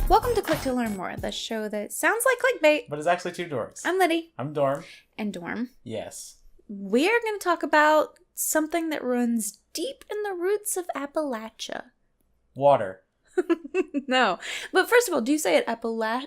Welcome to Click to Learn More, the show that sounds like clickbait. But it's actually two dorks. I'm Liddy. I'm Dorm. And Dorm. Yes. We are going to talk about something that runs deep in the roots of Appalachia. Water. No. But first of all, do you say it Appalachia?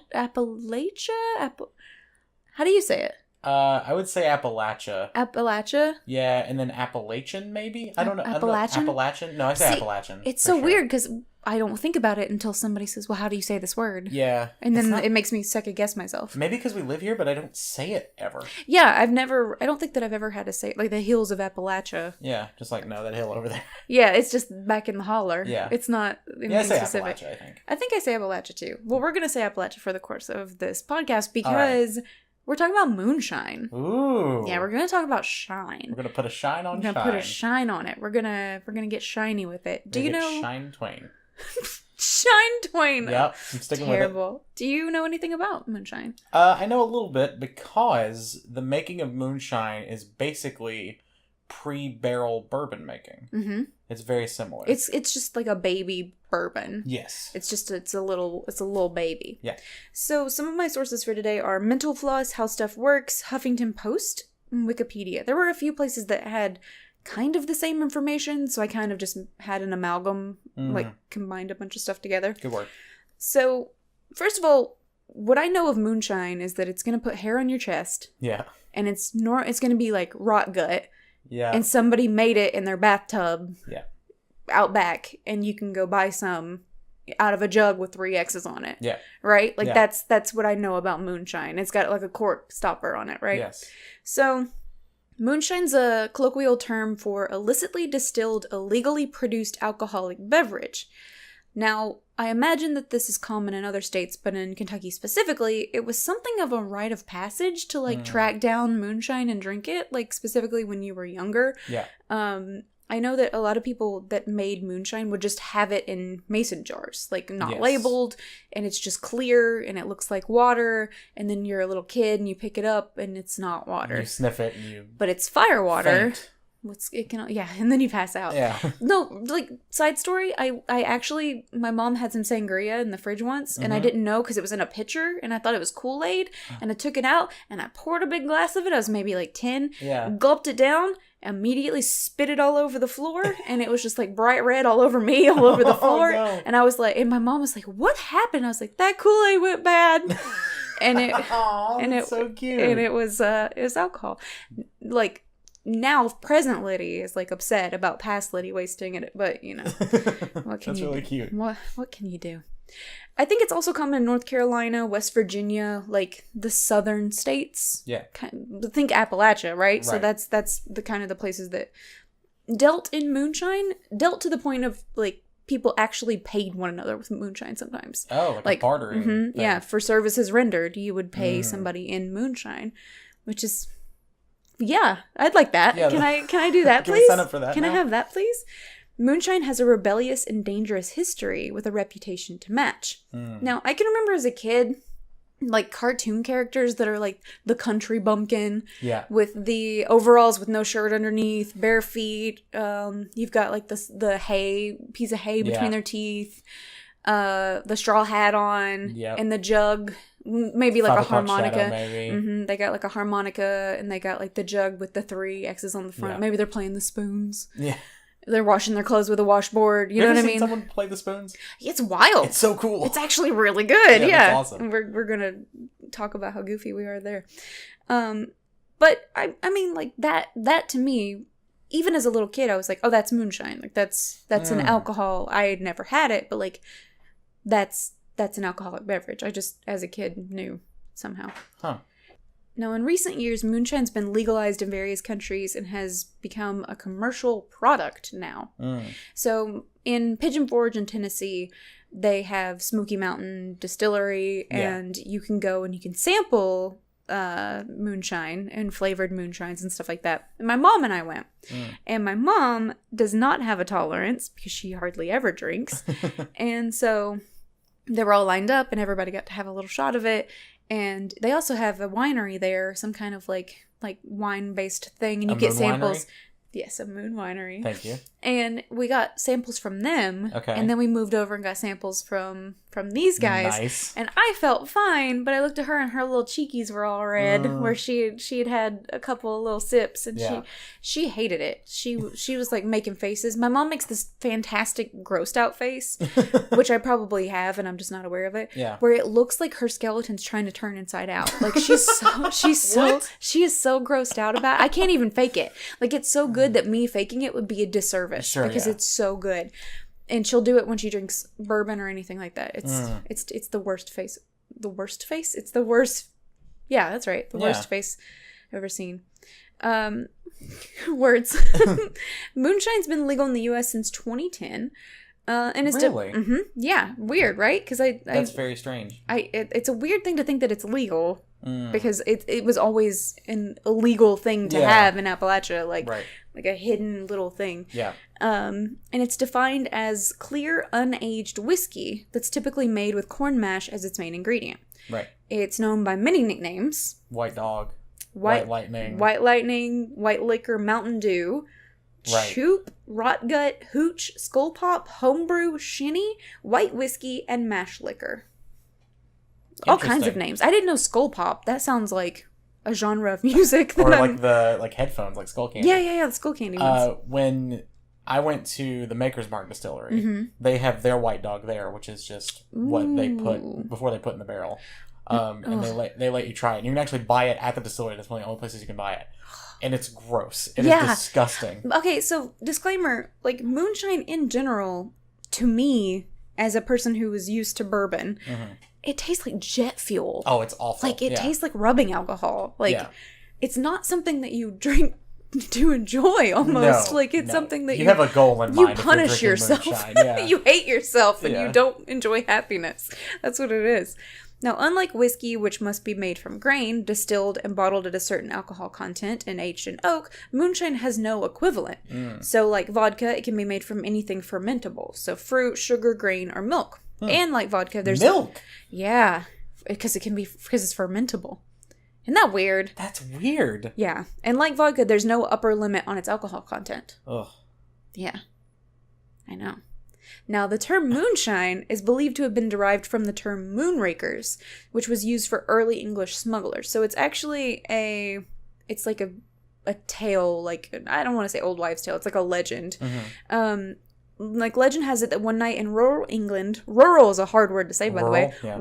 How do you say it? I would say Appalachia. Appalachia? Yeah, and then Appalachian, maybe? I don't know. Appalachian? Appalachian? No, I say Appalachian. It's so weird because I don't think about it until somebody says, well, how do you say this word? Yeah. And then it makes me second guess myself. Maybe because we live here, but I don't say it ever. Yeah, I don't think that I've ever had to say it. Like the hills of Appalachia. Yeah, just like, no, that hill over there. Yeah, it's just back in the holler. Yeah. It's not anything I say specific. Appalachia, I think. I think I say Appalachia too. Well, we're going to say Appalachia for the course of this podcast because we're talking about moonshine. Ooh. Yeah, we're going to talk about shine. We're going to put a shine on We're shine. going to put a shine on it. We're going to get shiny with it. Do you know? Shine Twain. Shine Twain. Yep, I'm sticking Terrible. with it. Do you know anything about moonshine? I know a little bit because the making of moonshine is basically pre-barrel bourbon making. Mm-hmm. It's very similar. It's just like a baby bourbon. Yes. It's a little baby. Yeah. So some of my sources for today are Mental Floss, How Stuff Works, Huffington Post, and Wikipedia. There were a few places that had kind of the same information, so I kind of just had an amalgam, like combined a bunch of stuff together. Good work. So, first of all, what I know of moonshine is that it's going to put hair on your chest. Yeah. And it's going to be like rot gut. Yeah. And somebody made it in their bathtub. Yeah. Out back, and you can go buy some out of a jug with 3 X's on it. Yeah. Right? Like yeah. that's what I know about moonshine. It's got like a cork stopper on it, right? Yes. So moonshine's a colloquial term for illicitly distilled, illegally produced alcoholic beverage. Now, I imagine that this is common in other states, but in Kentucky specifically, it was something of a rite of passage to like track down moonshine and drink it, like specifically when you were younger. Yeah. I know that a lot of people that made moonshine would just have it in mason jars, like not labeled, and it's just clear and it looks like water, and then you're a little kid and you pick it up and it's not water. You sniff it and you But it's fire water. faint. And then you pass out. Yeah. No, like, side story, I actually, my mom had some sangria in the fridge once, and I didn't know because it was in a pitcher, and I thought it was Kool-Aid, and I took it out, and I poured a big glass of it. I was maybe like 10, gulped it down, immediately spit it all over the floor, and it was just like bright red all over me, all over the floor, and I was like, and my mom was like, what happened? I was like, that Kool-Aid went bad. And it's so cute. And it was alcohol. Like, now present Liddy is like upset about past Liddy wasting it, but you know, what can That's really cute. What can you do? I think it's also common in North Carolina, West Virginia, like the southern states. Yeah. Think Appalachia, right? So that's the kind of the places that dealt in moonshine, dealt to the point of like people actually paid one another with moonshine sometimes. Oh, like a bartering thing. Yeah, for services rendered, you would pay somebody in moonshine, which is... Yeah, I'd like that. Yeah, can I do that, can please? we sign up for that Can I now? have that, please? Moonshine has a rebellious and dangerous history with a reputation to match. Now, I can remember as a kid, like cartoon characters that are like the country bumpkin with the overalls with no shirt underneath, bare feet. You've got like the piece of hay between their teeth, the straw hat on, and the jug. Maybe like a harmonica. They got like a harmonica, and they got like the jug with the 3 X's on the front. Maybe they're playing the spoons. Yeah. They're washing their clothes with a washboard. You know what I mean? Someone play the spoons? It's wild. It's so cool. It's actually really good. Yeah. It's awesome. And we're gonna talk about how goofy we are there. But I mean, like that to me, even as a little kid, I was like, oh, that's moonshine. Like that's an alcohol. I had never had it, but like that's an alcoholic beverage. I just, as a kid, knew somehow. Huh. Now, in recent years, moonshine's been legalized in various countries and has become a commercial product now. So, in Pigeon Forge in Tennessee, they have Smoky Mountain Distillery, and you can go and you can sample moonshine and flavored moonshines and stuff like that. And my mom and I went. And my mom does not have a tolerance because she hardly ever drinks. And so they were all lined up and everybody got to have a little shot of it. And they also have a winery there, some kind of like wine-based thing. And you get samples. Winery? Yes, a moon winery. Thank you. And we got samples from them. Okay. And then we moved over and got samples from these guys. Nice. And I felt fine, but I looked at her and her little cheekies were all red, where she had a couple of little sips, and she hated it. She was like making faces. My mom makes this fantastic grossed out face, which I probably have, and I'm just not aware of it. Yeah. Where it looks like her skeleton's trying to turn inside out. Like she is so grossed out about it. I can't even fake it. Like it's so good that me faking it would be a disservice because it's so good. And she'll do it when she drinks bourbon or anything like that. It's the worst face. The worst face? It's the worst. Yeah, that's right. The worst face I've ever seen. Words. Moonshine's been legal in the U.S. since 2010. And it's really? Yeah, weird, right? Because that's very strange. It's a weird thing to think that it's legal because it was always an illegal thing to have in Appalachia, like a hidden little thing. Yeah. And it's defined as clear, unaged whiskey that's typically made with corn mash as its main ingredient. Right. It's known by many nicknames. White Dog. White Lightning. White Lightning, White Liquor, Mountain Dew. Right. Choop, Rot Gut, Hooch, Skull Pop, Homebrew, Shinny, White Whiskey, and Mash Liquor. All kinds of names. I didn't know Skull Pop. That sounds like a genre of music. Or like headphones, like Skull Candy. Yeah, the Skull Candy ones. When I went to the Maker's Mark Distillery, they have their White Dog there, which is just what they put before they put in the barrel. And they let you try it. And you can actually buy it at the distillery. That's one of the only places you can buy it. And it's gross. It is disgusting. Okay, so disclaimer, like moonshine in general, to me, as a person who was used to bourbon, it tastes like jet fuel. Oh, it's awful. Like it tastes like rubbing alcohol. Like it's not something that you drink to enjoy almost. No, like it's something that you have a goal in mind. You punish yourself. You hate yourself and you don't enjoy happiness. That's what it is. Now, unlike whiskey, which must be made from grain, distilled and bottled at a certain alcohol content and aged in oak, moonshine has no equivalent. So like vodka, it can be made from anything fermentable. So fruit, sugar, grain, or milk. And like vodka, there's... Milk? Yeah, because it's fermentable. Isn't that weird? That's weird. Yeah. And like vodka, there's no upper limit on its alcohol content. Ugh. Yeah. I know. Now, the term moonshine is believed to have been derived from the term moonrakers, which was used for early English smugglers. So it's actually it's like a tale, like, I don't want to say old wives' tale, it's like a legend. Like, legend has it that one night in rural England, rural is a hard word to say, by the way. Yeah.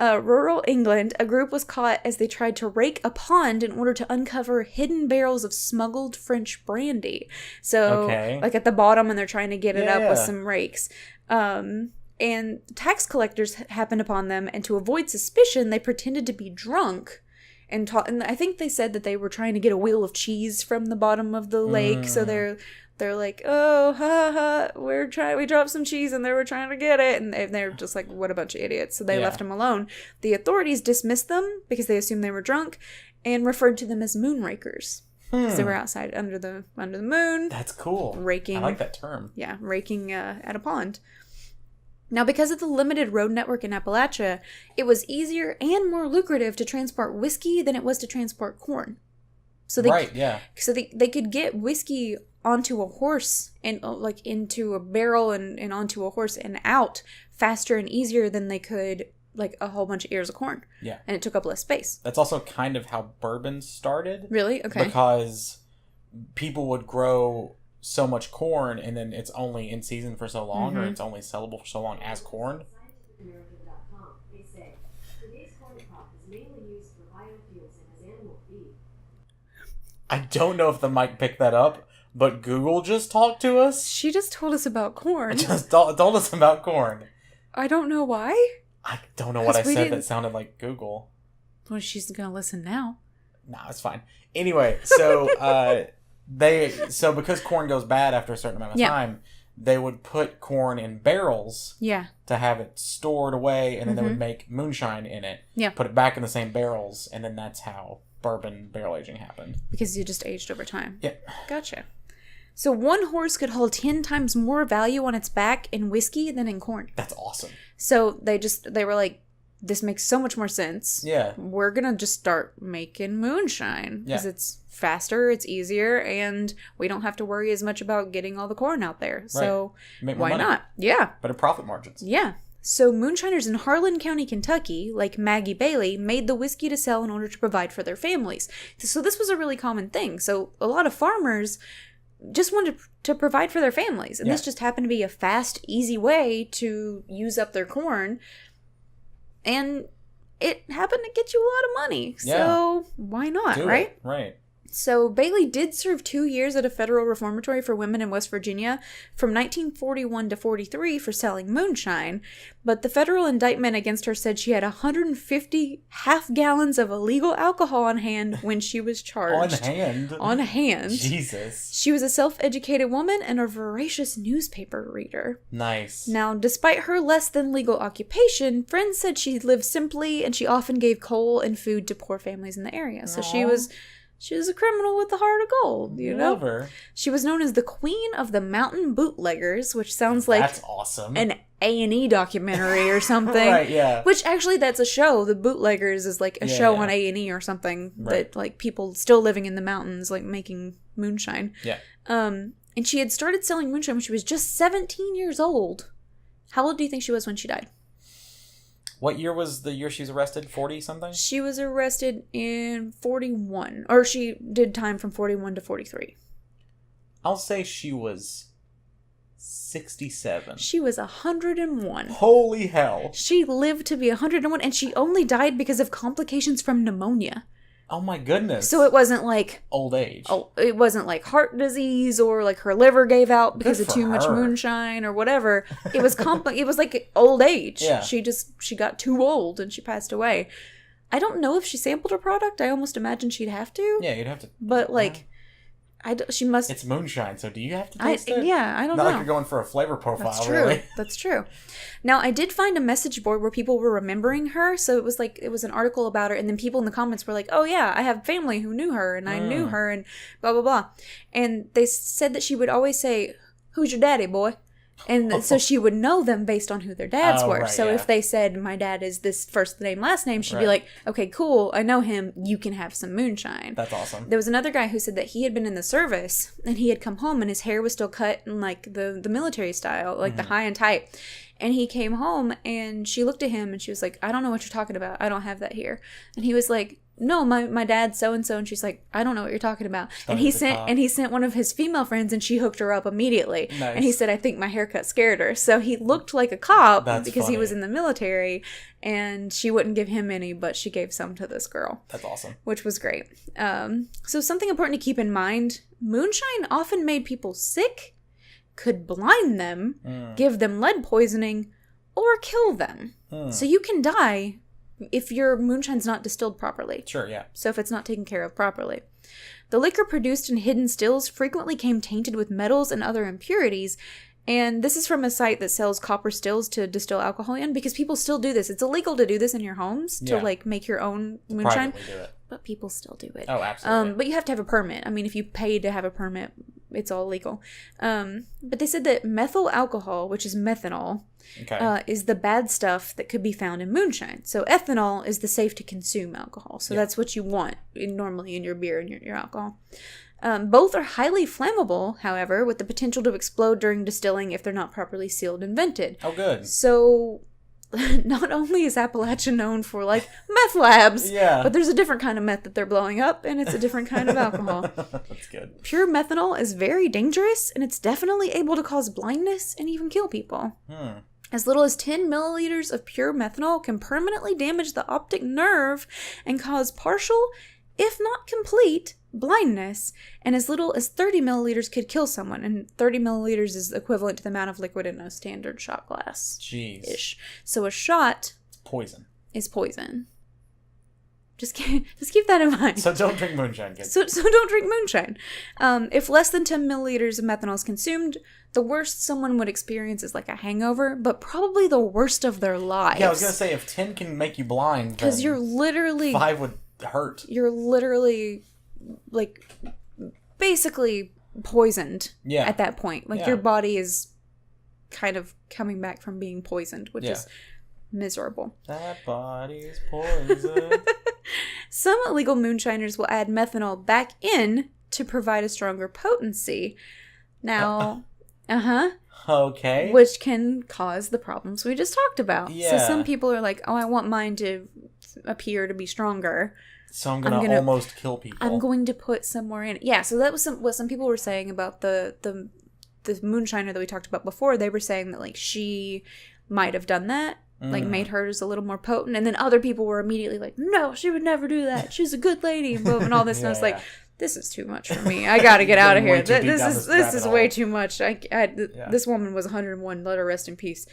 Rural England, a group was caught as they tried to rake a pond in order to uncover hidden barrels of smuggled French brandy. So, like at the bottom, and they're trying to get it up with some rakes. And tax collectors happened upon them, and to avoid suspicion, they pretended to be drunk. And I think they said that they were trying to get a wheel of cheese from the bottom of the lake. So they're like, oh, ha, we dropped some cheese and they were trying to get it. And they're just like, what a bunch of idiots. So they left them alone. The authorities dismissed them because they assumed they were drunk and referred to them as moonrakers. Because they were outside under the moon. That's cool. Raking. I like that term. Yeah, raking at a pond. Now, because of the limited road network in Appalachia, it was easier and more lucrative to transport whiskey than it was to transport corn. So they could get whiskey onto a horse and like into a barrel and onto a horse and out faster and easier than they could like a whole bunch of ears of corn. Yeah. And it took up less space. That's also kind of how bourbon started. Really? Okay. Because people would grow so much corn and then it's only in season for so long or it's only sellable for so long as corn. I don't know if the mic picked that up, but Google just talked to us. She just told us about corn. Just told us about corn. I don't know why. I don't know what I said that sounded like Google. Well, she's going to listen now. No, it's fine. Anyway, so because corn goes bad after a certain amount of time, they would put corn in barrels Yeah. to have it stored away, and then they would make moonshine in it. Yeah. Put it back in the same barrels, and then that's how bourbon barrel aging happened. Because you just aged over time. Yeah. Gotcha. So one horse could hold 10 times more value on its back in whiskey than in corn. That's awesome. So they were like, this makes so much more sense. Yeah. We're going to just start making moonshine. Because it's faster, it's easier, and we don't have to worry as much about getting all the corn out there. So why not? Yeah. Better profit margins. Yeah. So moonshiners in Harlan County, Kentucky, like Maggie Bailey, made the whiskey to sell in order to provide for their families. So this was a really common thing. So a lot of farmers just wanted to provide for their families. And this just happened to be a fast, easy way to use up their corn. And it happened to get you a lot of money. So why not, right? Right. So Bailey did serve 2 years at a federal reformatory for women in West Virginia from 1941 to 43 for selling moonshine, but the federal indictment against her said she had 150 half gallons of illegal alcohol on hand when she was charged. On hand? On hand. Jesus. She was a self-educated woman and a voracious newspaper reader. Nice. Now, despite her less than legal occupation, friends said she lived simply and she often gave coal and food to poor families in the area. So she was a criminal with a heart of gold, you know? Love her. She was known as the Queen of the Mountain Bootleggers, which sounds like that's awesome. an A&E documentary or something. Right, yeah. Which actually that's a show. The Bootleggers is like a show on A&E or something that like people still living in the mountains like making moonshine. Yeah. And she had started selling moonshine when she was just 17 years old. How old do you think she was when she died? What year was the year she was arrested? 40 something? She was arrested in 41. Or she did time from 41 to 43. I'll say she was 67. She was 101. Holy hell. She lived to be 101, and she only died because of complications from pneumonia. Oh my goodness. So it wasn't like... old age. Oh, it wasn't like heart disease or like her liver gave out because of too much her. moonshine or whatever. It was it was like old age. Yeah. She got too old and she passed away. I don't know if she sampled her product. I almost imagine she'd have to. Yeah, you'd have to. But like... she must... It's moonshine, so do you have to taste it? Yeah, I don't know. Not like you're going for a flavor profile, That's true. really. That's true. Now, I did find a message board where people were remembering her. So it was an article about her. And then people in the comments were like, oh, yeah, I have family who knew her. And I knew her and blah, blah, blah. And they said that she would always say, who's your daddy, boy? And so she would know them based on who their dads were. Right, so if they said, my dad is this first name, last name, she'd be like, okay, cool. I know him. You can have some moonshine. That's awesome. There was another guy who said that he had been in the service and he had come home and his hair was still cut in like the military style, like the high and tight. And he came home and she looked at him and she was like, I don't know what you're talking about. I don't have that here. And he was like, no, my dad's so-and-so. And she's like, I don't know what you're talking about. And he sent one of his female friends and she hooked her up immediately. Nice. And he said, I think my haircut scared her. So he looked like a cop because he was in the military and she wouldn't give him any, but she gave some to this girl. That's awesome. Which was great. So something important to keep in mind, moonshine often made people sick, could blind them, give them lead poisoning, or kill them. So you can die if your moonshine's not distilled properly. Sure, yeah. So if it's not taken care of properly. The liquor produced in hidden stills frequently came tainted with metals and other impurities. And this is from a site that sells copper stills to distill alcohol in, because people still do this. It's illegal to do this in your homes, to like make your own moonshine. Privately do it. But people still do it. Oh, absolutely. But you have to have a permit. I mean, if you pay to have a permit, it's all legal. But they said that methyl alcohol, which is methanol, is the bad stuff that could be found in moonshine. So ethanol is the safe to consume alcohol. So that's what you want normally in your beer and your alcohol. Both are highly flammable, however, with the potential to explode during distilling if they're not properly sealed and vented. Oh, good. So not only is Appalachian known for like meth labs, but there's a different kind of meth that they're blowing up, and it's a different kind of alcohol. That's good. Pure methanol is very dangerous, and it's definitely able to cause blindness and even kill people. As little as 10 milliliters of pure methanol can permanently damage the optic nerve and cause partial, if not complete, blindness, and as little as 30 milliliters could kill someone, and 30 milliliters is equivalent to the amount of liquid in a standard shot glass. Jeez. Ish. So a shot poison. Is poison. Just keep that in mind. So don't drink moonshine, kids. So don't drink moonshine. If less than 10 milliliters of methanol is consumed, the worst someone would experience is like a hangover, but probably the worst of their lives. Yeah, I was going to say, if 10 can make you blind, because you're literally 5 would hurt. You're literally, like, basically poisoned at that point. Like, your body is kind of coming back from being poisoned, which is miserable. That body's poisoned. Some illegal moonshiners will add methanol back in to provide a stronger potency. Now, okay. Which can cause the problems we just talked about. Yeah. So some people are like, oh, I want mine to appear to be stronger. So I'm gonna almost kill people. I'm going to put some more in it. Yeah, so that was what some people were saying about the moonshiner that we talked about before. They were saying that, like, she might have done that. Like, made hers a little more potent. And then other people were immediately like, no, she would never do that. She's a good lady. And all this. And I was like, this is too much for me. I got to get out of here. This is way too much. This woman was 101. Let her rest in peace.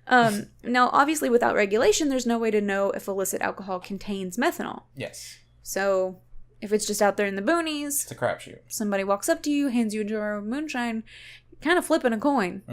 Now, obviously, without regulation, there's no way to know if illicit alcohol contains methanol. Yes. So, if it's just out there in the boonies. It's a crapshoot. Somebody walks up to you, hands you a jar of moonshine. You're kind of flipping a coin.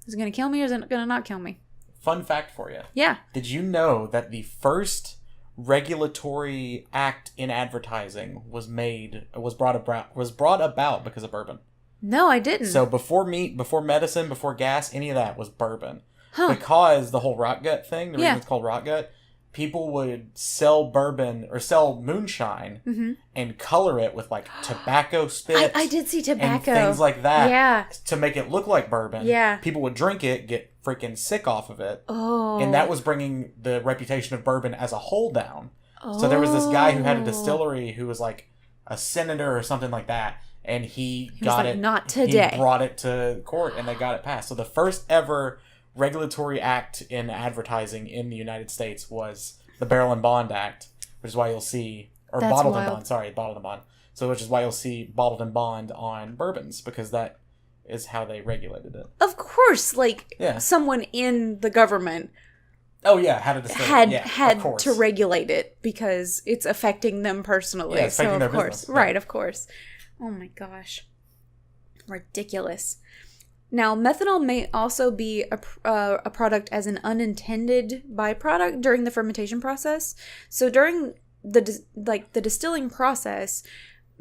Is it going to kill me or is it going to not kill me? Fun fact for you. Yeah. Did you know that the first regulatory act in advertising was brought about because of bourbon? No, I didn't. So before meat, before medicine, before gas, any of that was bourbon. Huh. Because the whole rot gut thing, the reason it's called rot gut, people would sell bourbon or sell moonshine and color it with, like, tobacco spit. I did see tobacco. And things like that. Yeah. To make it look like bourbon. Yeah. People would drink it, get freaking sick off of it. Oh. And that was bringing the reputation of bourbon as a whole down. Oh. So there was this guy who had a distillery who was like a senator or something like that. And he got it. Not today. He brought it to court and they got it passed. So the first ever regulatory act in advertising in the United States was the Barrel and Bond Act, which is why you'll see, or That's Bottled wild. and Bond, sorry, Bottled and Bond. So which is why you'll see Bottled and Bond on bourbons, because that is how they regulated it. Of course, like, someone in the government had to regulate it because it's affecting them personally. Yeah, it's affecting their business. Business. Right, of course. Oh my gosh. Ridiculous. Now, methanol may also be a product as an unintended byproduct during the fermentation process. So during the distilling process,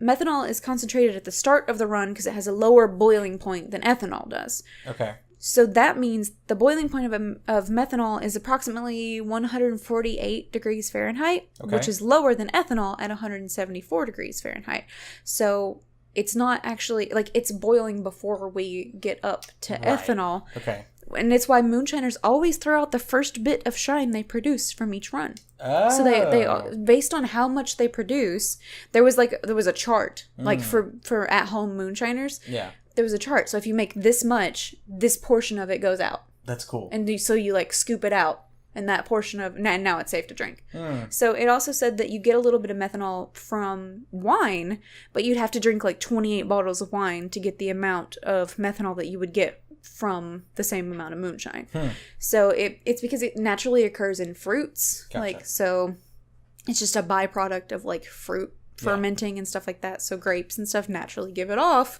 methanol is concentrated at the start of the run because it has a lower boiling point than ethanol does. Okay. So that means the boiling point of methanol is approximately 148 degrees Fahrenheit, which is lower than ethanol at 174 degrees Fahrenheit. So it's not actually, like, it's boiling before we get up to ethanol. Okay. And it's why moonshiners always throw out the first bit of shine they produce from each run. Oh. So they based on how much they produce, there was a chart, like for at-home moonshiners. Yeah. There was a chart. So if you make this much, this portion of it goes out. That's cool. And so you, like, scoop it out. And that portion of, and now it's safe to drink. So it also said that you get a little bit of methanol from wine, but you'd have to drink like 28 bottles of wine to get the amount of methanol that you would get from the same amount of moonshine. So it's because it naturally occurs in fruits. Gotcha. Like, so it's just a byproduct of, like, fruit fermenting and stuff like that. So grapes and stuff naturally give it off,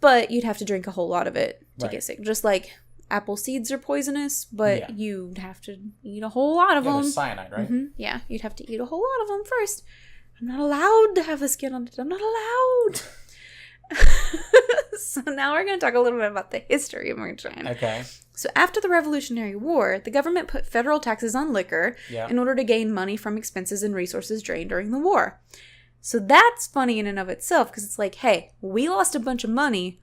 but you'd have to drink a whole lot of it to get sick. Just like apple seeds are poisonous, but you'd have to eat a whole lot of them. There's cyanide, right? Yeah, you'd have to eat a whole lot of them first. I'm not allowed to have the skin on it. I'm not allowed. So now we're going to talk a little bit about the history of moonshine. Okay. So after the Revolutionary War, the government put federal taxes on liquor in order to gain money from expenses and resources drained during the war. So that's funny in and of itself, because it's like, hey, we lost a bunch of money.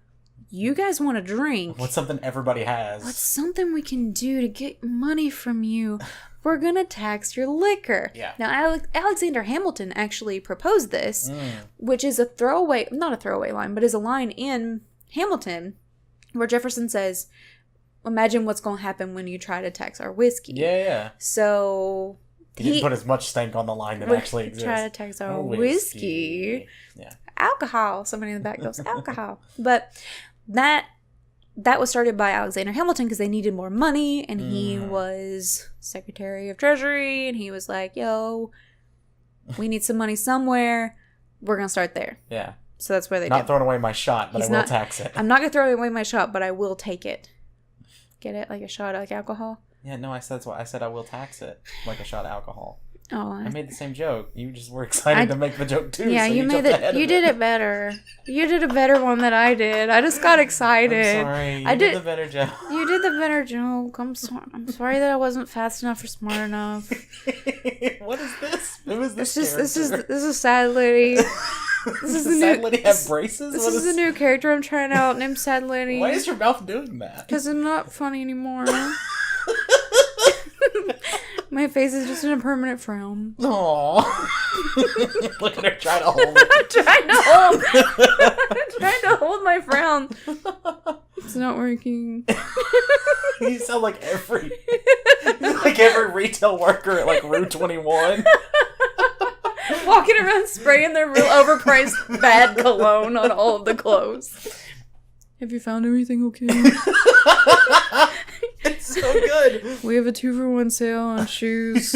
You guys want to drink. What's something everybody has? What's something we can do to get money from you? We're going to tax your liquor. Yeah. Now, Alexander Hamilton actually proposed this, which is not a throwaway line, but is a line in Hamilton where Jefferson says, imagine what's going to happen when you try to tax our whiskey. Yeah. So He didn't put as much stank on the line that actually exists. Try to tax our whiskey. Yeah. Alcohol. Somebody in the back goes, alcohol. But that was started by Alexander Hamilton because they needed more money, and he was Secretary of Treasury, and he was like, yo, We need some money somewhere. We're going to start there. Yeah. So that's where they Not throwing away my shot, but I will tax it. I'm not going to throw away my shot, but I will take it. Get it? Like a shot of like alcohol? Yeah, no, that's why I said I will tax it. Like a shot of alcohol. Oh, I made the same joke. You just were excited to make the joke too. Yeah, so you made it. You did it better. You did a better one than I did. I just got excited. I'm sorry. You did the better joke. You did the better joke. I'm sorry that I wasn't fast enough or smart enough. What is this? Who is this? This is Sad Lady. This is the Sad Lady have braces? This is a new character I'm trying out named Sad Lady. Why is your mouth doing that? Because I'm not funny anymore. My face is just in a permanent frown. Aww. Look at her trying to hold it. I'm trying to hold my frown. It's not working. You sound like every retail worker at like Rue 21. Walking around spraying their real overpriced bad cologne on all of the clothes. Have you found everything okay? It's so good. We have a 2-for-1 sale on shoes.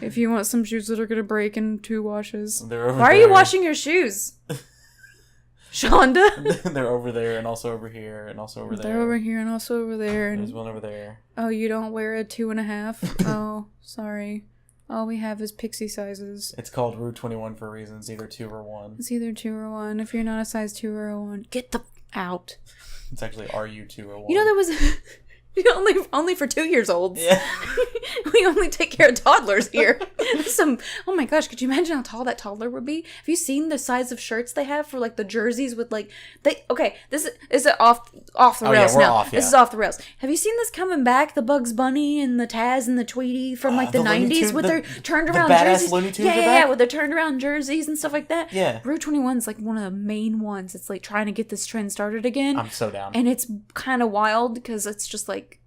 If you want some shoes that are gonna break in 2 washes. Why are you washing your shoes? Shonda? They're over there and also over here and also over there. They're over here and also over there. There's one over there. Oh, you don't wear a 2.5? Oh, sorry. All we have is pixie sizes. It's called Rue 21 for a reason. It's either 2 or 1. It's either 2 or 1. If you're not a size 2 or a 1, get the out. It's actually RU 2 or 1. You know, there was only for 2-year-olds. Yeah. We only take care of toddlers here. Oh my gosh, could you imagine how tall that toddler would be? Have you seen the size of shirts they have for like the jerseys with like this is off the rails now. Off, yeah. This is off the rails. Have you seen this coming back? The Bugs Bunny and the Taz and the Tweety from like the 90s with their turned around jerseys. Looney Tunes yeah, with their turned around jerseys and stuff like that. Yeah. Rue 21 is like one of the main ones. It's like trying to get this trend started again. I'm so down. And it's kind of wild because it's just like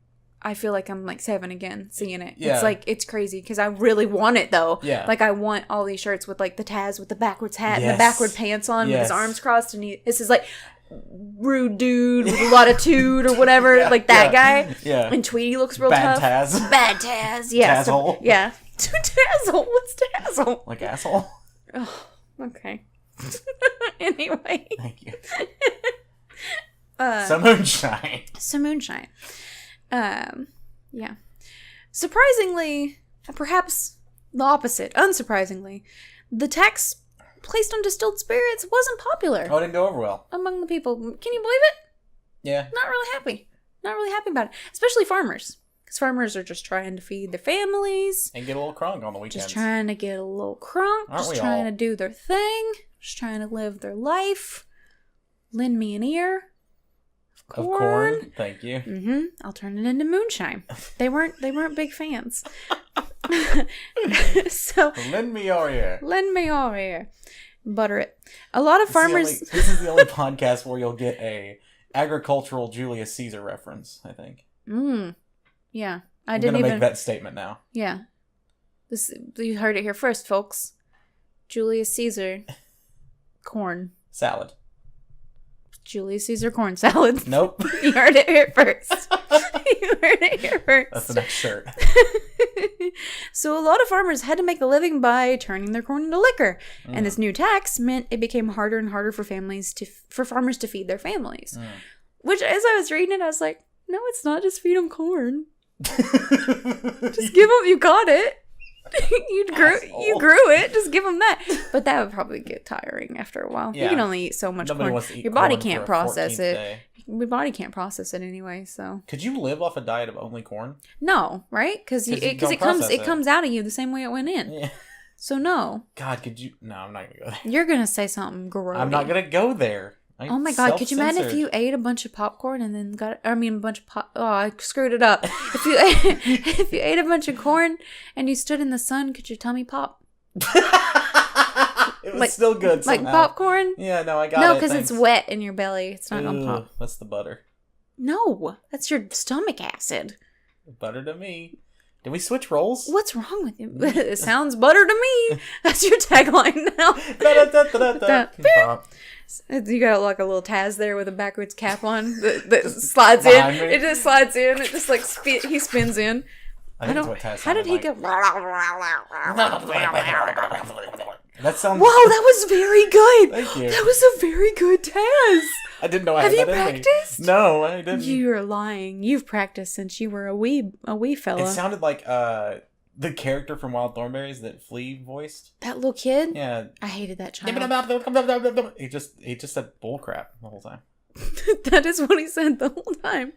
I feel like I'm like 7 again seeing it. Yeah. It's like, it's crazy because I really want it though. Yeah. Like I want all these shirts with like the Taz with the backwards hat and the backward pants on with his arms crossed and this is like rude dude with a lot of toot or whatever. Like that guy. Yeah. And Tweety looks real Bad tough. Taz. Bad Taz. Yeah. Tazzle. Yeah. Tazzle. What's Tazzle? Like asshole? Oh, okay. Anyway. Thank you. So Moonshine. Yeah. Surprisingly, perhaps the opposite, unsurprisingly, the tax placed on distilled spirits wasn't popular. Oh, it didn't go over well. Among the people. Can you believe it? Yeah. Not really happy. Not really happy about it. Especially farmers. Because farmers are just trying to feed their families. And get a little crunk on the weekends. Just trying to get a little crunk. Just trying to do their thing. Just trying to live their life. Lend me an ear. Of corn. Thank you. Mm-hmm. I'll turn it into moonshine. They weren't big fans. So lend me your ear. Lend me your ear. Butter it. A lot of farmers. This is the only podcast where you'll get a agricultural Julius Caesar reference, I think. Yeah. I'm gonna make that statement now. Yeah. You heard it here first, folks. Julius Caesar. Corn. Salad. Julius Caesar corn salad. Nope. You heard it here first. That's the next shirt. So a lot of farmers had to make a living by turning their corn into liquor. And this new tax meant it became harder and harder for farmers to feed their families. Which, as I was reading it, I was like, no, it's not. Just feed them corn. Just give them, you got it. You grew it. Just give them that. But that would probably get tiring after a while. Yeah. You can only eat so much corn. Your body can't process it. Your body can't process it anyway. So could you live off a diet of only corn? No, right? Because it comes out of you the same way it went in. Yeah. So no. God, could you? No, I'm not gonna go there. You're gonna say something gross. I'm not gonna go there. Oh my God, could you imagine if you ate a bunch of popcorn and then I screwed it up. If you ate a bunch of corn and you stood in the sun, could your tummy pop? It was still good somehow. Like popcorn? Yeah, no, I got it. No, because it's wet in your belly. It's not going to pop. That's the butter. No, that's your stomach acid. Butter to me. Did we switch roles? What's wrong with you? It sounds butter to me. That's your tagline now. You got like a little Taz there with a backwards cap on that slides in. It just slides in. It just like he spins in. I think that's what Taz How did he go? That sounds... Whoa, that was very good. Thank you. That was a very good Taz. I didn't know I Have had you that in me. practiced? No, I didn't. You're lying. You've practiced since you were a wee fella. It sounded like the character from Wild Thornberrys that Flea voiced. That little kid? Yeah. I hated that child. He just said bullcrap the whole time. That is what he said the whole time.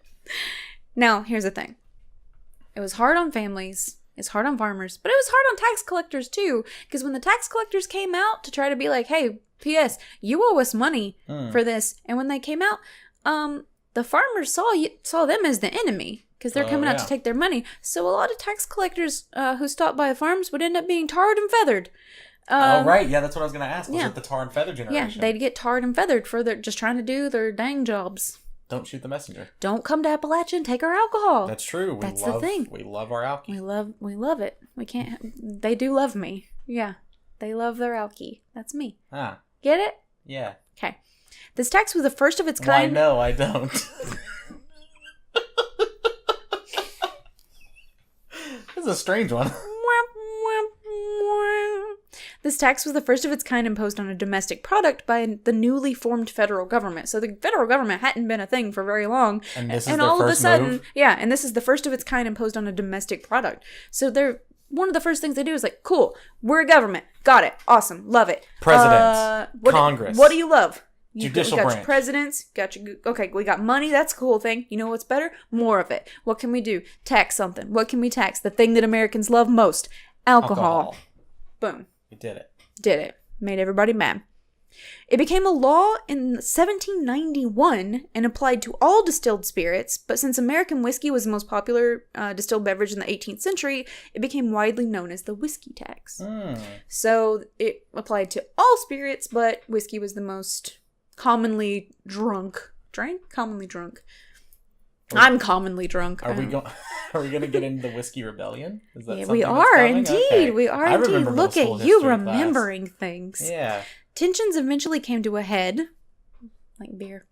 Now, here's the thing. It was hard on families. It's hard on farmers. But it was hard on tax collectors, too. Because when the tax collectors came out to try to be like, hey, P.S., you owe us money for this. And when they came out, the farmers saw them as the enemy. Because they're coming out to take their money. So a lot of tax collectors who stopped by the farms would end up being tarred and feathered. Oh, right. Yeah, that's what I was going to ask. Was it the tar and feather generation? Yeah, they'd get tarred and feathered for just trying to do their dang jobs. Don't shoot the messenger. Don't come to Appalachian, take our alcohol. That's true. That's the thing. We love our alky. We love it. We can't... They do love me. Yeah. They love their alky. That's me. Ah. Get it? Yeah. Okay. This tax was the first of its kind... Why, no, I don't. This is a strange one. This tax was the first of its kind imposed on a domestic product by the newly formed federal government. So the federal government hadn't been a thing for very long. And this is and their all first of a sudden, move? Yeah, and this is the first of its kind imposed on a domestic product. So they're one of the first things they do is like, cool, we're a government. Got it. Awesome. Love it. Presidents. Congress. What do you love? Judicial got branch. Your presidents. Okay, we got money. That's a cool thing. You know what's better? More of it. What can we do? Tax something. What can we tax? The thing that Americans love most. Alcohol. Boom. We did it. Did it. Made everybody mad. It became a law in 1791 and applied to all distilled spirits, but since American whiskey was the most popular distilled beverage in the 18th century, it became widely known as the whiskey tax. So it applied to all spirits, but whiskey was the most commonly drunk. Commonly drunk. I'm commonly drunk. Are we going to get into the whiskey rebellion? Is that we are indeed. Okay. We are indeed. Look at you remembering things. Yeah. Tensions eventually came to a head, like beer,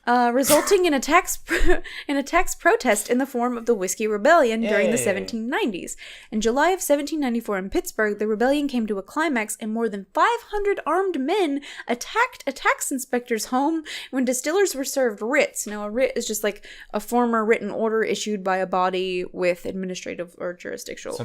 resulting in a tax protest in the form of the Whiskey Rebellion during the 1790s. In July of 1794 in Pittsburgh, the rebellion came to a climax and more than 500 armed men attacked a tax inspector's home when distillers were served writs. Now, a writ is just like a former written order issued by a body with administrative or jurisdictional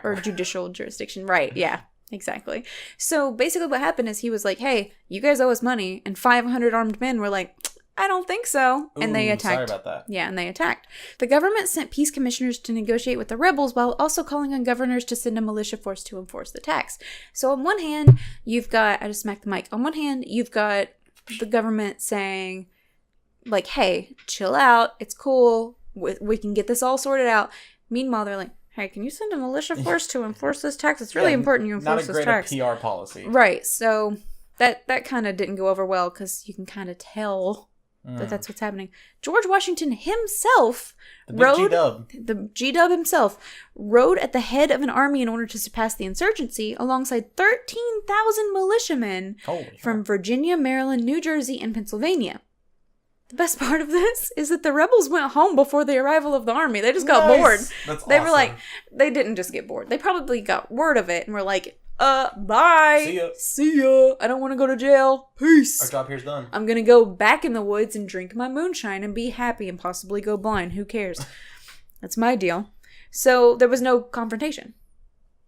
or judicial jurisdiction. Right, yeah. Exactly. So basically what happened is he was like, hey, you guys owe us money. And 500 armed men were like, I don't think so. And they attacked. Sorry about that. Yeah, and they attacked. The government sent peace commissioners to negotiate with the rebels while also calling on governors to send a militia force to enforce the tax. So on one hand, you've got, I just smacked the mic. On one hand, you've got the government saying, like, hey, chill out. It's cool. We can get this all sorted out. Meanwhile, they're like, hey, can you send a militia force to enforce this tax? It's really important you enforce this tax. Not a great PR policy. Right. So that kind of didn't go over well because you can kind of tell that that's what's happening. George Washington himself the G-Dub himself, rode at the head of an army in order to surpass the insurgency alongside 13,000 militiamen from Virginia, Maryland, New Jersey, and Pennsylvania. The best part of this is that the rebels went home before the arrival of the army. They just got bored. That's they awesome. were like, they didn't just get bored. They probably got word of it and were like, bye. See ya. I don't want to go to jail. Peace. Our job here's done. I'm going to go back in the woods and drink my moonshine and be happy and possibly go blind. Who cares? That's my deal. So there was no confrontation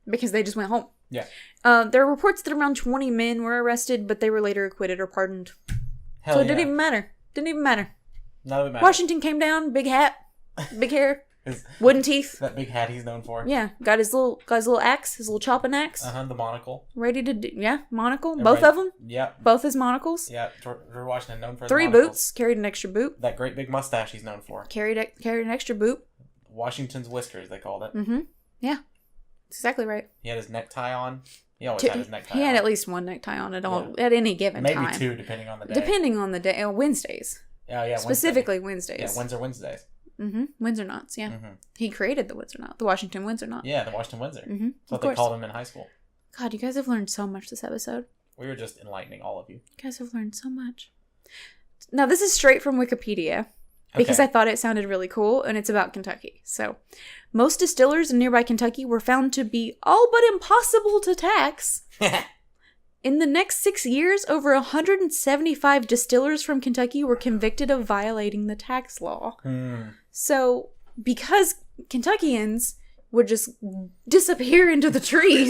because they just went home. Yeah. There are reports that around 20 men were arrested, but they were later acquitted or pardoned. So it didn't even matter. Didn't even matter. None of it mattered. Washington came down, big hat, big hair, wooden teeth. That big hat he's known for. Yeah, got his little axe, his little chopping axe. The monocle. Ready to do, monocle. Both of them. Yeah. Both his monocles. Yeah, George Washington known for his 3 monocles. boots. Carried an extra boot. That great big mustache he's known for. Carried an extra boot. Washington's whiskers, they called it. Mm-hmm. Yeah, that's exactly right. He had his necktie on. He always had his necktie on. He had at least one necktie on at any given time. Maybe 2, depending on the day. Depending on the day. Wednesdays. Oh, yeah, specifically Wednesdays. Yeah, Windsor Wednesdays. Mm-hmm. Windsor knots, yeah. Mm-hmm. He created the Windsor knot. The Washington Windsor knot. Yeah, the Washington Windsor. Mm-hmm. That's what they called him in high school. God, you guys have learned so much this episode. We were just enlightening all of you. You guys have learned so much. Now, this is straight from Wikipedia. because I thought it sounded really cool, and it's about Kentucky. So, most distillers in nearby Kentucky were found to be all but impossible to tax. In the next 6 years, over 175 distillers from Kentucky were convicted of violating the tax law. So, because Kentuckians would just disappear into the trees.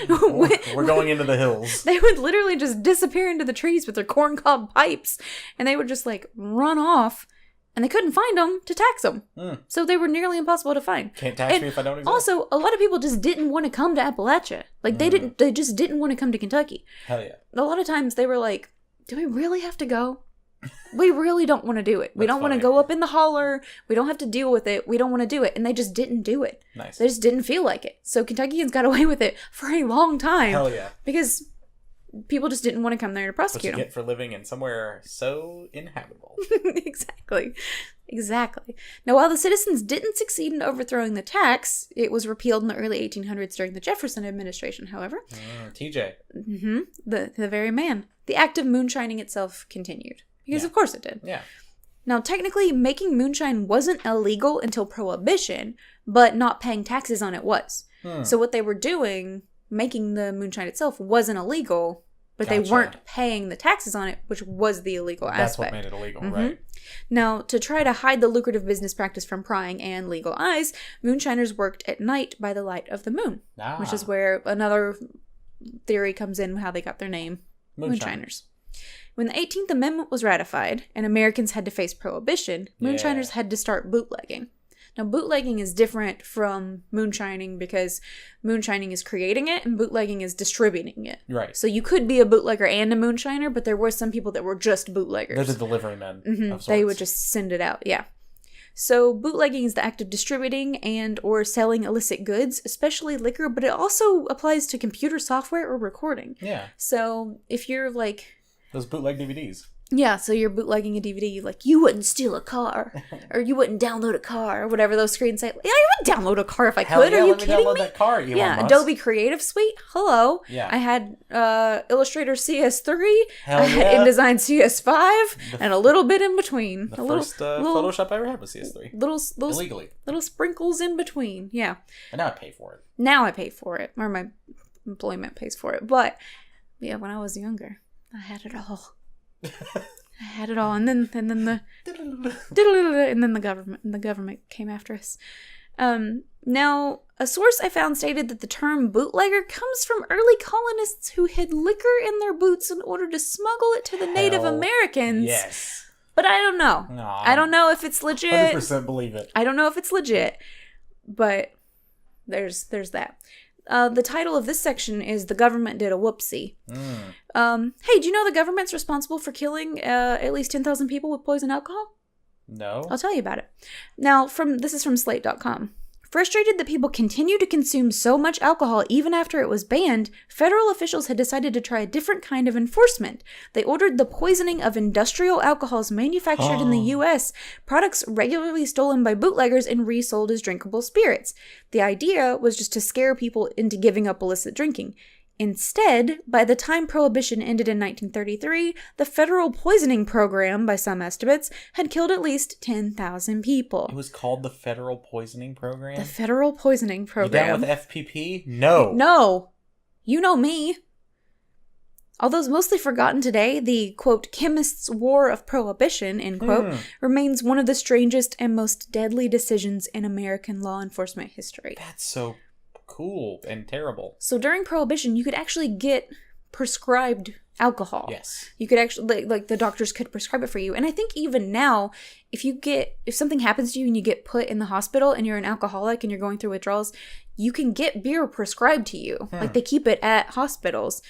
We're going into the hills. They would literally just disappear into the trees with their corncob pipes, and they would just like run off, and they couldn't find them to tax them. So they were nearly impossible to find. Can't tax me if I don't exist. Also, a lot of people just didn't want to come to Appalachia. Like they just didn't want to come to Kentucky. Hell yeah. A lot of times they were like, do we really have to go? We really don't want to do it. We don't want to go up in the holler. We don't have to deal with it. We don't want to do it. And they just didn't do it. Nice. They just didn't feel like it. So Kentuckians got away with it for a long time. Hell yeah. Because people just didn't want to come there to prosecute them. What you get for living in somewhere so inhabitable. Exactly. Now, while the citizens didn't succeed in overthrowing the tax, it was repealed in the early 1800s during the Jefferson administration, however. TJ. The very man. The act of moonshining itself continued. Because of course it did. Yeah. Now, technically, making moonshine wasn't illegal until Prohibition, but not paying taxes on it was. So what they were doing, making the moonshine itself, wasn't illegal, but they weren't paying the taxes on it, which was the illegal aspect. That's what made it illegal, right? Now, to try to hide the lucrative business practice from prying and legal eyes, moonshiners worked at night by the light of the moon, which is where another theory comes in, how they got their name, moonshiners. When the 18th Amendment was ratified and Americans had to face prohibition, moonshiners had to start bootlegging. Now, bootlegging is different from moonshining because moonshining is creating it and bootlegging is distributing it. Right. So you could be a bootlegger and a moonshiner, but there were some people that were just bootleggers. They're the delivery men of sorts. They would just send it out, So bootlegging is the act of distributing and or selling illicit goods, especially liquor, but it also applies to computer software or recording. Yeah. So if you're like... Those bootleg DVDs. Yeah, so you're bootlegging a DVD, like, you wouldn't steal a car, or you wouldn't download a car, or whatever those screens say. Yeah, I would download a car if I could. Are you kidding me? That car, Elon Musk. Adobe Creative Suite. Hello. Yeah. I had Illustrator CS3. I had InDesign CS5, and a little bit in between. The first Photoshop I ever had was CS3. Illegally. Little sprinkles in between. Yeah. And now I pay for it. Now I pay for it, or my employment pays for it. But yeah, when I was younger, I had it all. I had it all, and then the government came after us. Now, a source I found stated that the term bootlegger comes from early colonists who hid liquor in their boots in order to smuggle it to the Native Americans. Yes. But I don't know. No, I don't know if it's legit. 100% believe it. I don't know if it's legit, but there's that. The title of this section is "The Government Did a Whoopsie." Hey, do you know the government's responsible for killing at least 10,000 people with poison alcohol? No. I'll tell you about it. Now, this is from Slate.com. Frustrated that people continue to consume so much alcohol even after it was banned, federal officials had decided to try a different kind of enforcement. They ordered the poisoning of industrial alcohols manufactured in the U.S., products regularly stolen by bootleggers and resold as drinkable spirits. The idea was just to scare people into giving up illicit drinking. Instead, by the time Prohibition ended in 1933, the federal poisoning program, by some estimates, had killed at least 10,000 people. It was called the Federal Poisoning Program? The Federal Poisoning Program. You down with FPP? No. No. You know me. Although mostly forgotten today, the, quote, chemist's war of prohibition, end quote, remains one of the strangest and most deadly decisions in American law enforcement history. That's so cool and terrible. So during Prohibition, you could actually get prescribed alcohol. Yes. You could actually, like the doctors could prescribe it for you. And I think even now, if something happens to you and you get put in the hospital and you're an alcoholic and you're going through withdrawals, you can get beer prescribed to you. Like they keep it at hospitals.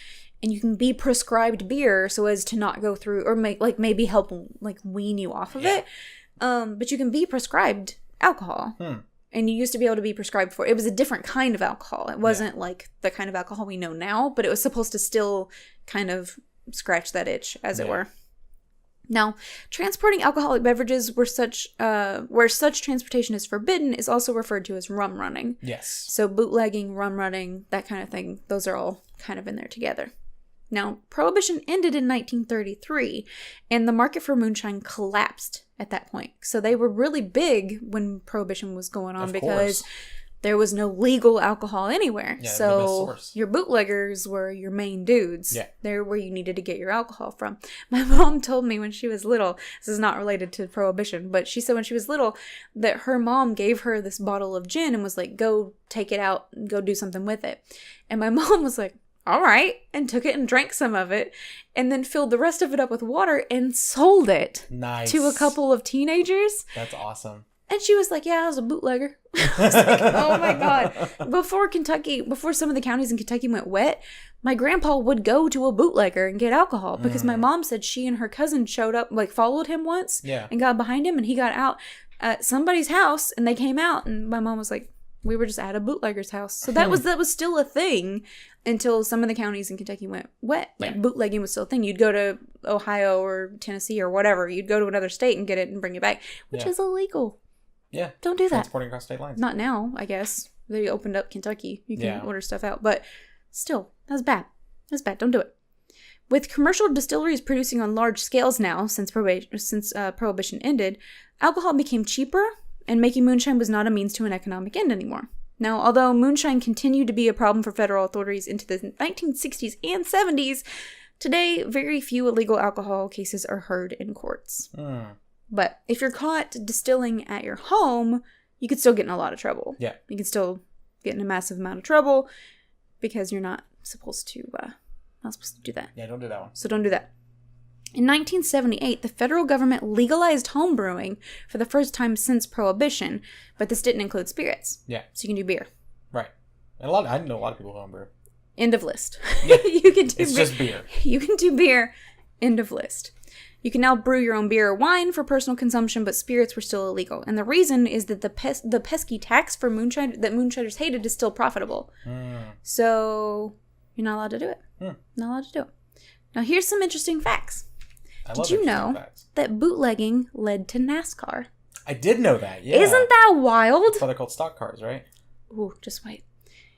And you can be prescribed beer so as to not go through, or maybe help wean you off of it. But you can be prescribed alcohol. And you used to be able to be prescribed for it. Was a different kind of alcohol. It wasn't like the kind of alcohol we know now, but it was supposed to still kind of scratch that itch, as it were. Now, transporting alcoholic beverages where such transportation is forbidden is also referred to as rum running. Yes. So bootlegging, rum running, that kind of thing, those are all kind of in there together. Now, Prohibition ended in 1933, and the market for moonshine collapsed at that point. So they were really big when Prohibition was going on because there was no legal alcohol anywhere. Yeah, so your bootleggers were your main dudes. Yeah. They're where you needed to get your alcohol from. My mom told me when she was little, this is not related to Prohibition, but she said when she was little that her mom gave her this bottle of gin and was like, go take it out and go do something with it. And my mom was like, all right, and took it and drank some of it and then filled the rest of it up with water and sold it to a couple of teenagers. That's awesome. And she was like, yeah, I was a bootlegger. I was like, oh my God. Before some of the counties in Kentucky went wet, my grandpa would go to a bootlegger and get alcohol because my mom said she and her cousin showed up, like followed him once and got behind him and he got out at somebody's house and they came out and my mom was like, we were just at a bootlegger's house. So that was still a thing until some of the counties in Kentucky went wet. Like bootlegging was still a thing. You'd go to Ohio or Tennessee or whatever. You'd go to another state and get it and bring it back, which is illegal. Yeah. Don't do that. Transporting across state lines. Not now, I guess. They opened up Kentucky. You can order stuff out. But still, that's bad. That's bad. Don't do it. With commercial distilleries producing on large scales now, since Prohibition ended, alcohol became cheaper, and making moonshine was not a means to an economic end anymore. Now, although moonshine continued to be a problem for federal authorities into the 1960s and 70s, today very few illegal alcohol cases are heard in courts. But if you're caught distilling at your home, you could still get in a lot of trouble. Yeah. You can still get in a massive amount of trouble because you're not supposed to do that. Yeah, don't do that one. So don't do that. In 1978, the federal government legalized home brewing for the first time since Prohibition, but this didn't include spirits. Yeah. So you can do beer. Right. And I know a lot of people who home brew. End of list. Yeah. It's just beer. You can do beer. End of list. You can now brew your own beer or wine for personal consumption, but spirits were still illegal. And the reason is that the pesky tax for moonshine that moonshiners hated is still profitable. So you're not allowed to do it. Not allowed to do it. Now here's some interesting facts. Did you know that bootlegging led to NASCAR? I did know that, yeah. Isn't that wild? That's why they're called stock cars, right? Ooh, just wait.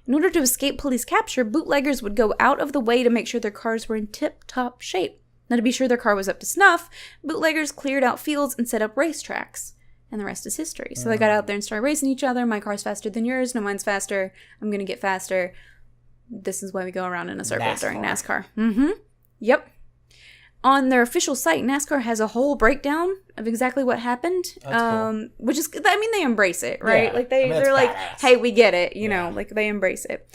In order to escape police capture, bootleggers would go out of the way to make sure their cars were in tip-top shape. Now, to be sure their car was up to snuff, bootleggers cleared out fields and set up racetracks. And the rest is history. So they got out there and started racing each other. My car's faster than yours. No, mine's faster. I'm going to get faster. This is why we go around in a circle during NASCAR. Yep. On their official site, NASCAR has a whole breakdown of exactly what happened. That's cool. Which is, I mean, they embrace it, right? Yeah. Like they're like, badass. Hey, we get it, you know, like they embrace it.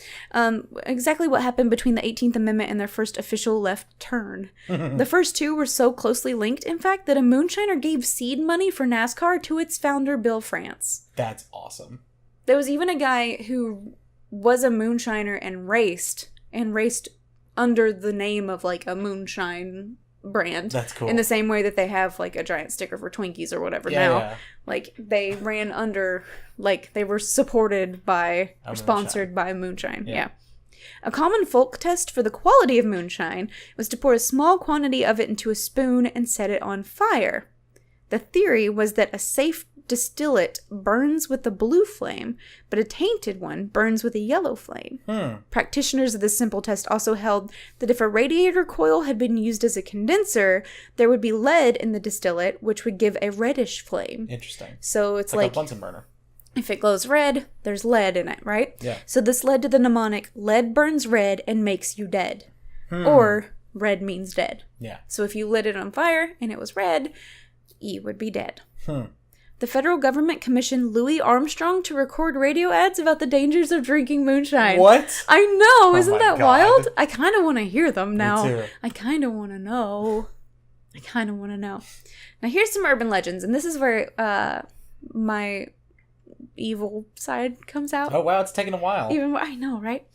Exactly what happened between the 18th Amendment and their first official left turn. The first two were so closely linked, in fact, that a moonshiner gave seed money for NASCAR to its founder, Bill France. That's awesome. There was even a guy who was a moonshiner and raced under the name of like a moonshine brand. That's cool. In the same way that they have like a giant sticker for Twinkies or whatever now. Yeah. Like they ran under, like they were supported by or sponsored by moonshine. Yeah. A common folk test for the quality of moonshine was to pour a small quantity of it into a spoon and set it on fire. The theory was that a safe distillate burns with a blue flame, but a tainted one burns with a yellow flame. Practitioners of this simple test also held that if a radiator coil had been used as a condenser, there would be lead in the distillate, which would give a reddish flame. Interesting. So it's like a Bunsen burner. If it glows red, there's lead in it, right? Yeah. So this led to the mnemonic, lead burns red and makes you dead. Or red means dead. Yeah. So if you lit it on fire and it was red, you would be dead. The federal government commissioned Louis Armstrong to record radio ads about the dangers of drinking moonshine. What? I know. Isn't that wild? I kind of want to hear them now. Me too. I kind of want to know. Now, here's some urban legends, and this is where my evil side comes out. Oh, wow. It's taken a while. I know, right?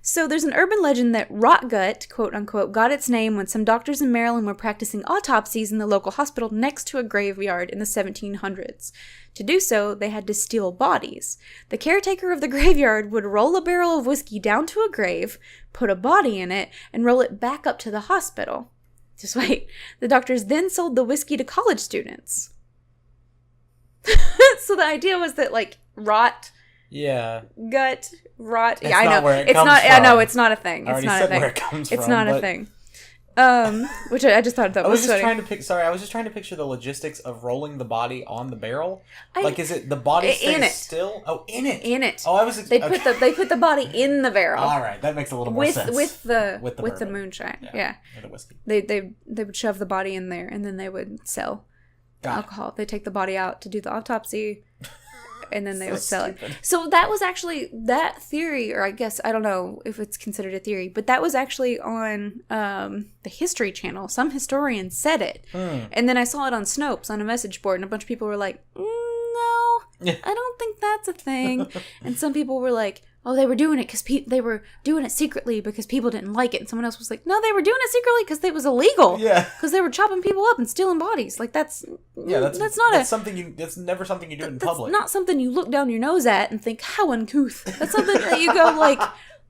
So there's an urban legend that rot gut, quote unquote, got its name when some doctors in Maryland were practicing autopsies in the local hospital next to a graveyard in the 1700s. To do so, they had to steal bodies. The caretaker of the graveyard would roll a barrel of whiskey down to a grave, put a body in it, and roll it back up to the hospital. Just wait. The doctors then sold the whiskey to college students. So the idea was that, like, rot... Yeah. Gut, rot. It's I know. It's not. From. I know it's not a thing. I already said where it comes from. It's not a thing. Which I just thought that was funny. I was just trying to picture the logistics of rolling the body on the barrel. Is it the body stays still? Oh, in it. In it. Oh, I was. They put the body in the barrel. All right, that makes a little more sense. With the moonshine. Yeah. With the whiskey. They would shove the body in there, and then they would sell alcohol. They take the body out to do the autopsy. And then they would sell it. So that was actually, that theory, or I guess, I don't know if it's considered a theory, but that was actually on the History Channel. Some historian said it. And then I saw it on Snopes on a message board, and a bunch of people were like, no, I don't think that's a thing. And some people were like, oh, they were doing it because they were doing it secretly because people didn't like it. And someone else was like, no, they were doing it secretly because it was illegal. Yeah. Because they were chopping people up and stealing bodies. Like, that's never something you do in public. That's not something you look down your nose at and think, how uncouth. That's something that you go like,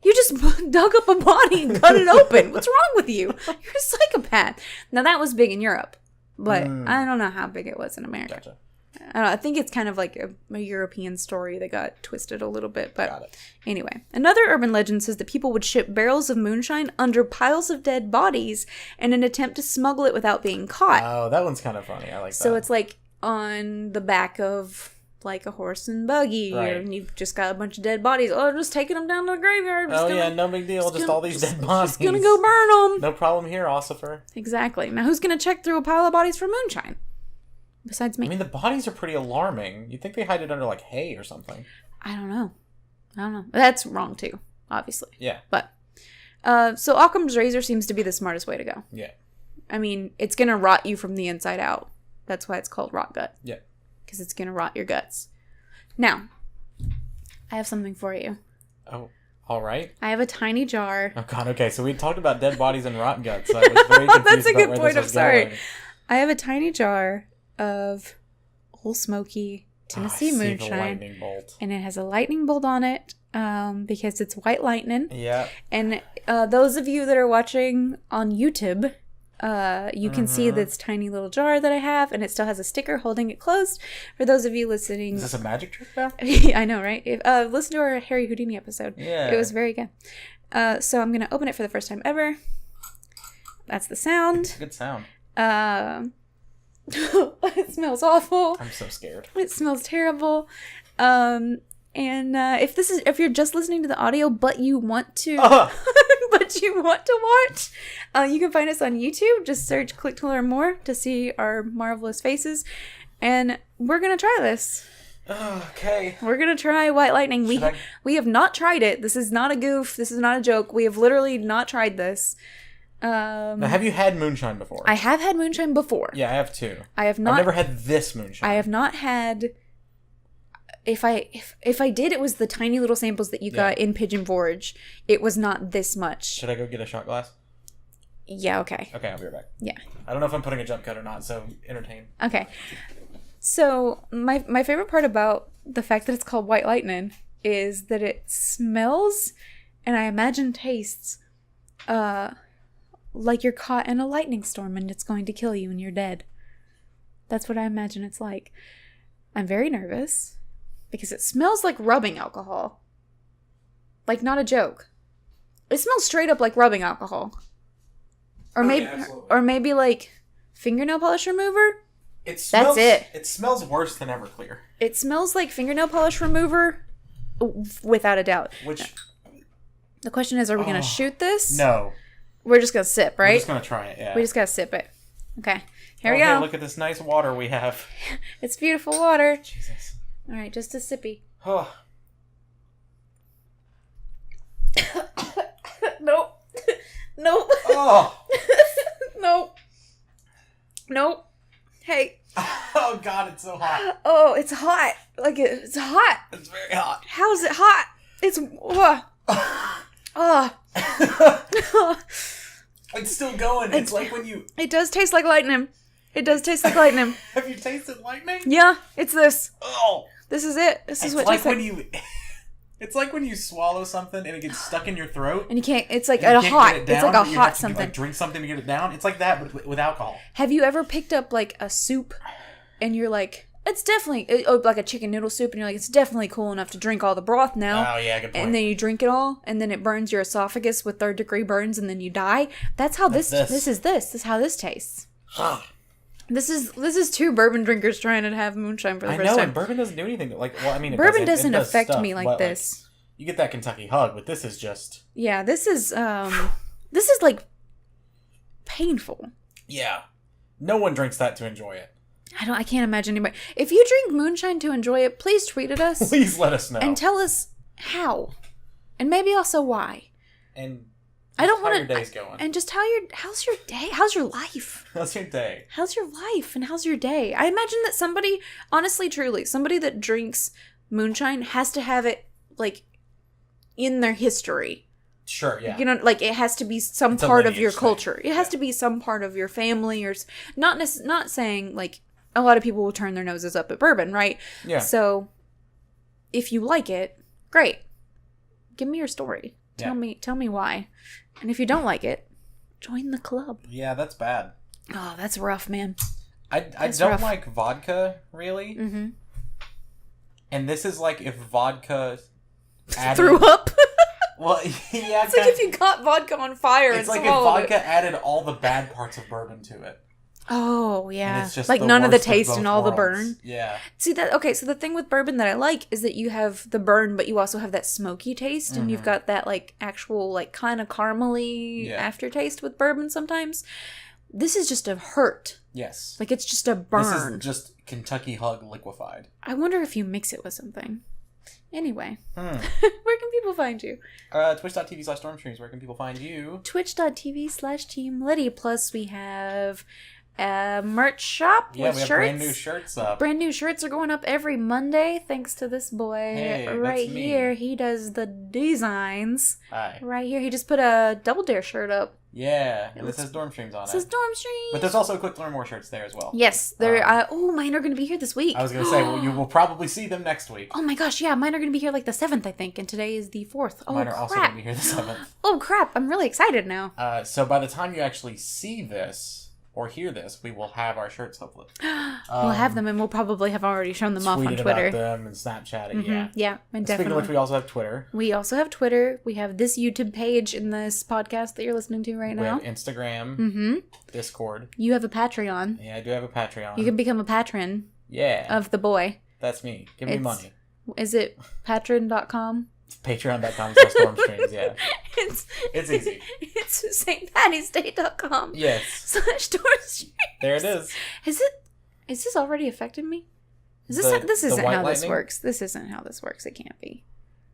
you just dug up a body and cut it open. What's wrong with you? You're a psychopath. Now, that was big in Europe, but I don't know how big it was in America. Gotcha. I don't know, I think it's kind of like a European story that got twisted a little bit. But anyway, another urban legend says that people would ship barrels of moonshine under piles of dead bodies in an attempt to smuggle it without being caught. Oh, that one's kind of funny. I like that. So it's like on the back of like a horse and buggy, and you've just got a bunch of dead bodies. Oh, just taking them down to the graveyard. No big deal. Just all these dead bodies. Just gonna go burn them. No problem here, Ossifer. Exactly. Now, who's gonna check through a pile of bodies for moonshine? Besides me. I mean, the bodies are pretty alarming. You'd think they hide it under, like, hay or something. I don't know. That's wrong, too, obviously. Yeah. But, so Occam's razor seems to be the smartest way to go. Yeah. I mean, it's going to rot you from the inside out. That's why it's called rot gut. Yeah. Because it's going to rot your guts. Now, I have something for you. Oh, all right. I have a tiny jar. Oh, God, okay. So we talked about dead bodies and rotten guts. So I was very confused. That's a good point. I'm sorry. I have a tiny jar of Old Smoky Tennessee moonshine, lightning bolt. And it has a lightning bolt on it because it's white lightning. Yeah. And those of you that are watching on YouTube, you can see this tiny little jar that I have, and it still has a sticker holding it closed. For those of you listening, is this a magic trick now? I know, right? Listen to our Harry Houdini episode. Yeah, it was very good. So I'm gonna open it for the first time ever. That's the sound. Good sound. It smells awful. I'm so scared. It smells terrible. And if you're just listening to the audio but you want to watch, you can find us on YouTube. Just search Click to Learn More to see our marvelous faces. And we're gonna try this. Okay. We're gonna try White Lightning. We have not tried it. This is not a goof. This is not a joke. We have literally not tried this. Now, have you had moonshine before? I have had moonshine before. Yeah, I have too. I've never had this moonshine. I have not had. If I did, it was the tiny little samples that you got in Pigeon Forge. It was not this much. Should I go get a shot glass? Yeah. Okay. Okay, I'll be right back. Yeah. I don't know if I'm putting a jump cut or not, so entertain. Okay. So my favorite part about the fact that it's called White Lightning is that it smells, and I imagine tastes, like you're caught in a lightning storm and it's going to kill you and you're dead. That's what I imagine it's like. I'm very nervous because it smells like rubbing alcohol. Like, not a joke. It smells straight up like rubbing alcohol. Or maybe like fingernail polish remover. That's it. It smells worse than Everclear. It smells like fingernail polish remover without a doubt. The question is, are we going to shoot this? No. We're just going to sip, right? We're just going to try it, yeah. We just got to sip it. Okay. Here we go. Look at this nice water we have. It's beautiful water. Jesus. All right, just a sippy. Oh. Nope. Nope. Oh. Nope. Hey. Oh, God, it's so hot. Oh, it's hot. Like, it's hot. It's very hot. How is it hot? It's... It's still going. It's like when you... It does taste like lightning. It does taste like lightning. Have you tasted lightning? Yeah, it's this. Oh. This is it. This is what it tastes like. It's like when you swallow something and it gets stuck in your throat. And you can't... It's like a hot... It's like a hot something. Like, drink something to get it down. It's like that, but with alcohol. Have you ever picked up, like, a soup and you're like... it's definitely like a chicken noodle soup, and you're like, it's definitely cool enough to drink all the broth now. Oh yeah, good point. And then you drink it all, and then it burns your esophagus with 3rd-degree burns, and then you die. That's how this is how this tastes. This is 2 bourbon drinkers trying to have moonshine for the first time. I know, and bourbon doesn't do anything. Like, well, I mean, bourbon doesn't does affect stuff, me like this. Like, you get that Kentucky hug, but this is just... Yeah, this is like painful. Yeah. No one drinks that to enjoy it. I can't imagine anybody. If you drink moonshine to enjoy it, please tweet at us. Please let us know. And tell us how. And maybe also why. And I don't want to... How your day's going. And just how's your day? How's your life? How's your day? How's your life and how's your day? I imagine that somebody, honestly, truly, somebody that drinks moonshine has to have it, like, in their history. Sure, yeah. You know, like, it has to be some part of your culture. It has to be some part of your family, or not saying, like, a lot of people will turn their noses up at bourbon, right? Yeah. So, if you like it, great. Give me your story. Tell me why. And if you don't like it, join the club. Yeah, that's bad. Oh, that's rough, man. I don't like vodka, really. Mm-hmm. And this is like if vodka threw up? Well, yeah. It's like if you got vodka on fire and swallowed it. It's like if vodka added all the bad parts of bourbon to it. Oh, yeah. And it's just like none of the taste and all the burn. Yeah. See that? Okay, so the thing with bourbon that I like is that you have the burn, but you also have that smoky taste, and you've got that like actual like kind of caramely aftertaste with bourbon sometimes. This is just a hurt. Yes. Like it's just a burn. This is just Kentucky Hug liquefied. I wonder if you mix it with something. Anyway, where can people find you? Twitch.tv/stormstreams. Where can people find you? Twitch.tv/TeamLidi. Plus, we have a merch shop with shirts. Brand new shirts up. Brand new shirts are going up every Monday, thanks to this boy right here. He does the designs. Hi. Right here. He just put a Double Dare shirt up. Yeah, and it says Dorm Streams on it. It says Dorm Streams. But there's also Quick to Learn More shirts there as well. Yes. Mine are going to be here this week. I was going to say, well, you will probably see them next week. Oh my gosh, yeah. Mine are going to be here like the 7th, I think, and today is the 4th. Oh, mine are also going to be here the 7th. Oh, crap. I'm really excited now. So by the time you actually see this, or hear this, we will have our shirts, hopefully. We'll have them, and we'll probably have already shown them off on Twitter. Tweeted about them and Snapchatted, Yeah, and definitely. Speaking of which, we also have Twitter. We also have Twitter. We have this YouTube page in this podcast that you're listening to right now. We have Instagram. Discord. You have a Patreon. Yeah, I do have a Patreon. You can become a patron. Yeah. Of the boy. That's me. Give me money. Is it patron.com? Patreon.com/stormstreams, yeah. It's easy. It's stpatty'sday.com. Yes. /stormstreams. There it is. Is this already affecting me? This isn't how this works. This isn't how this works. It can't be.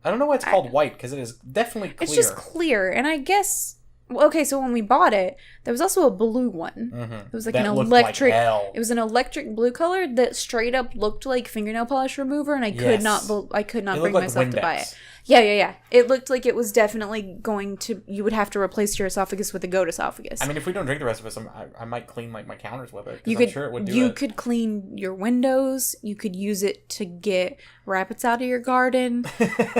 I don't know why it's called white, because it is definitely clear. It's just clear, and I guess... Okay, so when we bought it, there was also a blue one. It was like an electric... It was an electric blue color that straight up looked like fingernail polish remover, and I could not bring myself to buy it. Yeah. It looked like it was definitely going to... You would have to replace your esophagus with a goat esophagus. I mean, if we don't drink the rest of it, I might clean like my counters with it. I'm sure it would do it. You could clean your windows. You could use it to get rabbits out of your garden.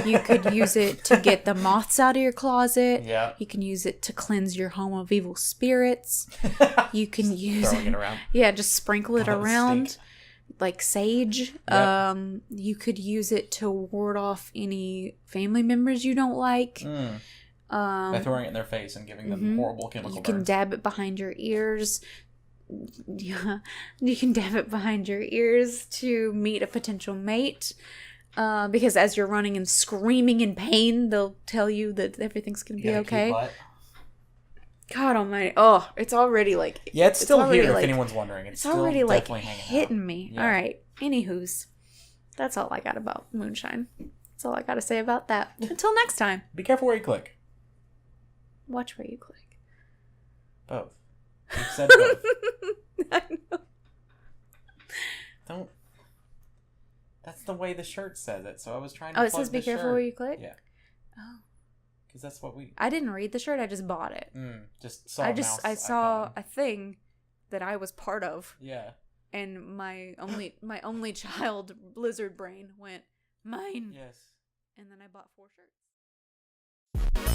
You could use it to get the moths out of your closet. Yeah. You can use it to cleanse your home of evil spirits. You can use throwing it around. Yeah, just sprinkle it around. Like sage. Yep. You could use it to ward off any family members you don't like. By throwing it in their face and giving them horrible chemical burns. You can dab it behind your ears. Yeah, you can dab it behind your ears to meet a potential mate. Because as you're running and screaming in pain, they'll tell you that everything's going to be okay. God almighty. Oh, it's already like... Yeah, it's still here if anyone's wondering. It's already like hitting me. Yeah. All right. Anywho's, that's all I got about Moonshine. That's all I got to say about that. Until next time. Be careful where you click. Watch where you click. Both. You said both. I know. Don't... That's the way the shirt says it, so I was trying to it says be careful where you click? Yeah. Oh. Because that's what we... I didn't read the shirt, I just bought it. Just saw I saw a thing that I was part of. Yeah. And my only child, lizard brain, went, mine. Yes. And then I bought 4 shirts.